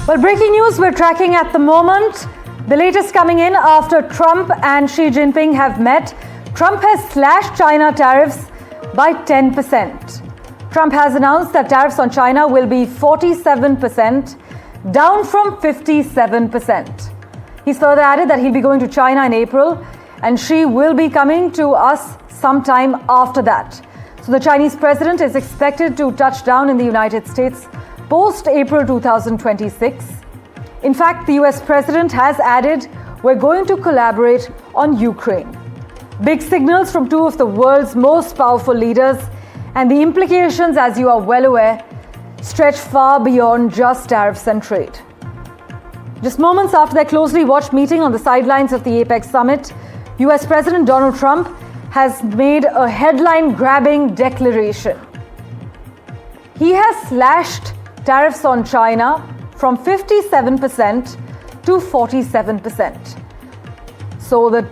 Well, breaking news we're tracking at the moment. The latest coming in after Trump and Xi Jinping have met. Trump has slashed China tariffs by 10%. Trump has announced that tariffs on China will be 47%, down from 57%. He's further added that he'll be going to China in April, and Xi will be coming to us sometime after that. So the Chinese president is expected to touch down in the United States post-April 2026. In fact, the US president has added, we're going to collaborate on Ukraine. Big signals from two of the world's most powerful leaders, and the implications, as you are well aware, stretch far beyond just tariffs and trade. Just moments after their closely watched meeting on the sidelines of the APEC summit, US President Donald Trump has made a headline-grabbing declaration. He has slashed tariffs on China from 57% to 47%. So the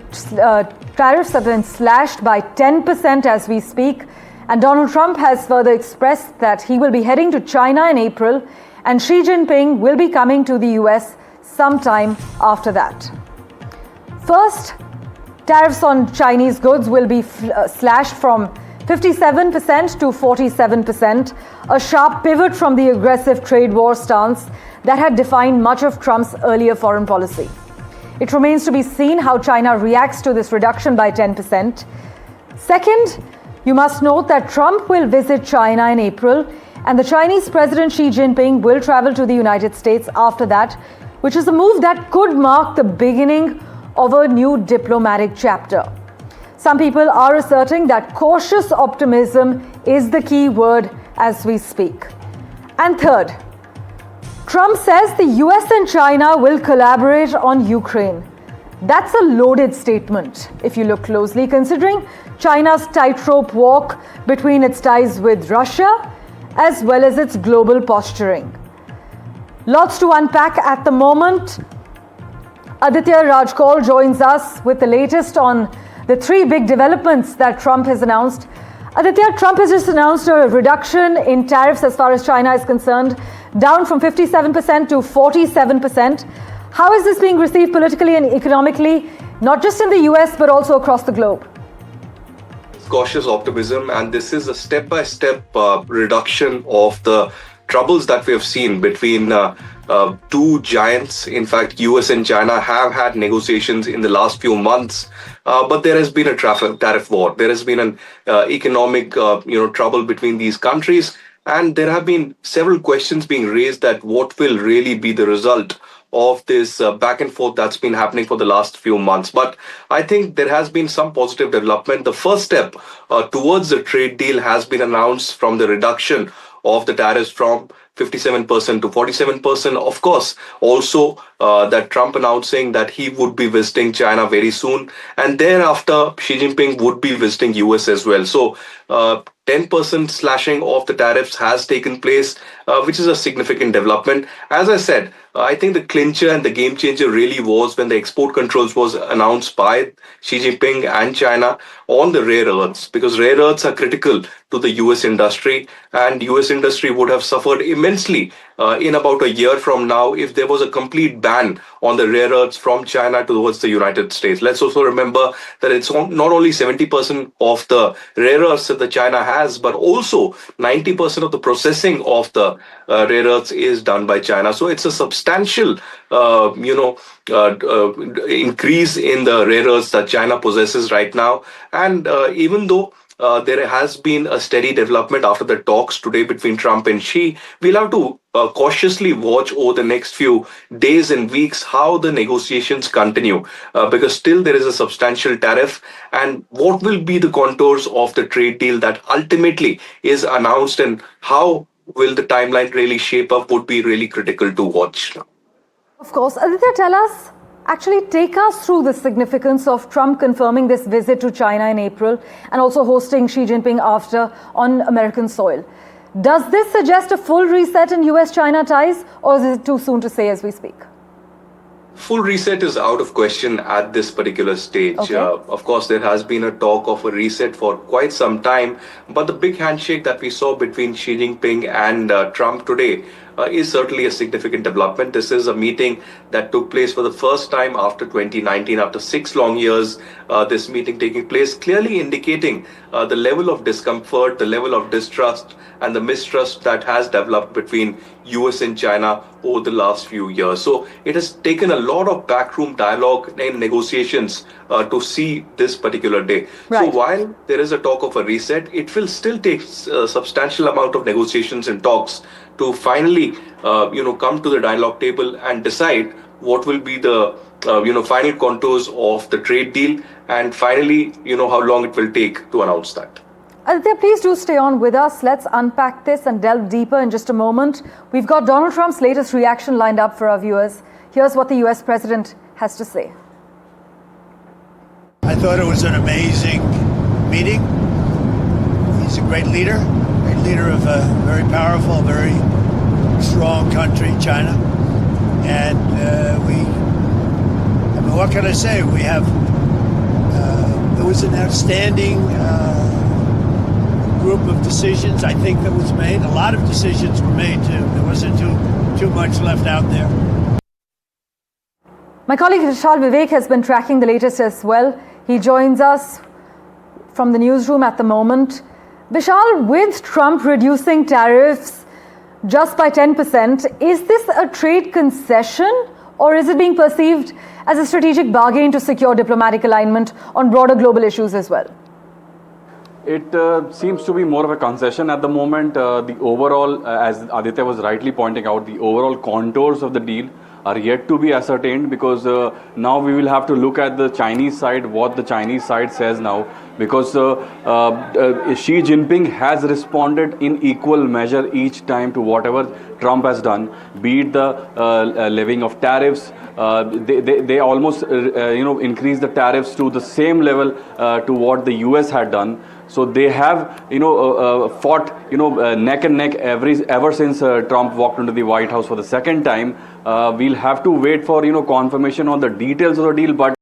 tariffs have been slashed by 10% as we speak, and Donald Trump has further expressed that he will be heading to China in April, and Xi Jinping will be coming to the US sometime after that. First, tariffs on Chinese goods will be slashed from 57% to 47%, a sharp pivot from the aggressive trade war stance that had defined much of Trump's earlier foreign policy. It remains to be seen how China reacts to this reduction by 10%. Second, you must note that Trump will visit China in April, and the Chinese President Xi Jinping will travel to the United States after that, which is a move that could mark the beginning of a new diplomatic chapter. Some people are asserting that cautious optimism is the key word as we speak. And third, Trump says the US and China will collaborate on Ukraine. That's a loaded statement, if you look closely, considering China's tightrope walk between its ties with Russia as well as its global posturing. Lots to unpack at the moment. Aditya Rajkol joins us with the latest on the three big developments that Trump has announced. Aditya, Trump has just announced a reduction in tariffs as far as China is concerned, down from 57% to 47%. How is this being received politically and economically, not just in the US, but also across the globe? Cautious optimism, and this is a step-by-step reduction of the troubles that we have seen between two giants. In fact, US and China have had negotiations in the last few months, but there has been a tariff war. There has been an economic trouble between these countries, and there have been several questions being raised that what will really be the result of this back and forth that's been happening for the last few months. But I think there has been some positive development. The first step towards the trade deal has been announced from the reduction of the tariffs from 57% to 47%. Of course, also that Trump announcing that he would be visiting China very soon, and thereafter Xi Jinping would be visiting US as well. So 10% slashing of the tariffs has taken place, which is a significant development. As I said, I think the clincher and the game changer really was when the export controls was announced by Xi Jinping and China on the rare earths, because rare earths are critical to the US industry, and US industry would have suffered immensely in about a year from now if there was a complete ban on the rare earths from China towards the United States. Let's also remember that it's not only 70% of the rare earths that the China has, but also 90% of the processing of the rare earths is done by China. So it's a substantial, increase in the rare earths that China possesses right now. And even though there has been a steady development after the talks today between Trump and Xi, we'll have to cautiously watch over the next few days and weeks how the negotiations continue, because still there is a substantial tariff, and what will be the contours of the trade deal that ultimately is announced, and how will the timeline really shape up would be really critical to watch. Of course. Aditya, take us through the significance of Trump confirming this visit to China in April and also hosting Xi Jinping after on American soil. Does this suggest a full reset in US-China ties, or is it too soon to say as we speak? Full reset is out of question at this particular stage. Okay. Of course, there has been a talk of a reset for quite some time, but the big handshake that we saw between Xi Jinping and Trump today is certainly a significant development. This is a meeting that took place for the first time after 2019, after 6 long years. This meeting taking place, clearly indicating the level of discomfort, the level of distrust, and the mistrust that has developed between US and China over the last few years. So it has taken a lot of backroom dialogue and negotiations to see this particular day. Right. So while there is a talk of a reset, it will still take a substantial amount of negotiations and talks to finally, come to the dialogue table and decide what will be the, final contours of the trade deal, and finally, how long it will take to announce that. Aditya, please do stay on with us. Let's unpack this and delve deeper in just a moment. We've got Donald Trump's latest reaction lined up for our viewers. Here's what the US president has to say. I thought it was an amazing meeting. He's a great leader of a very powerful, very strong country, China. And what can I say? We have, it was an outstanding group of decisions, I think, that was made. A lot of decisions were made, too. There wasn't too much left out there. My colleague Vishal Vivek has been tracking the latest as well. He joins us from the newsroom at the moment. Vishal, with Trump reducing tariffs just by 10%, is this a trade concession, or is it being perceived as a strategic bargain to secure diplomatic alignment on broader global issues as well? It seems to be more of a concession at the moment. The overall, as Aditya was rightly pointing out, the overall contours of the deal are yet to be ascertained, because now we will have to look at the Chinese side, what the Chinese side says now, because Xi Jinping has responded in equal measure each time to whatever Trump has done, be it the levying of tariffs. They almost increased the tariffs to the same level to what the US had done. So they have fought neck and neck ever since Trump walked into the White House for the second time. We'll have to wait for confirmation on the details of the deal, but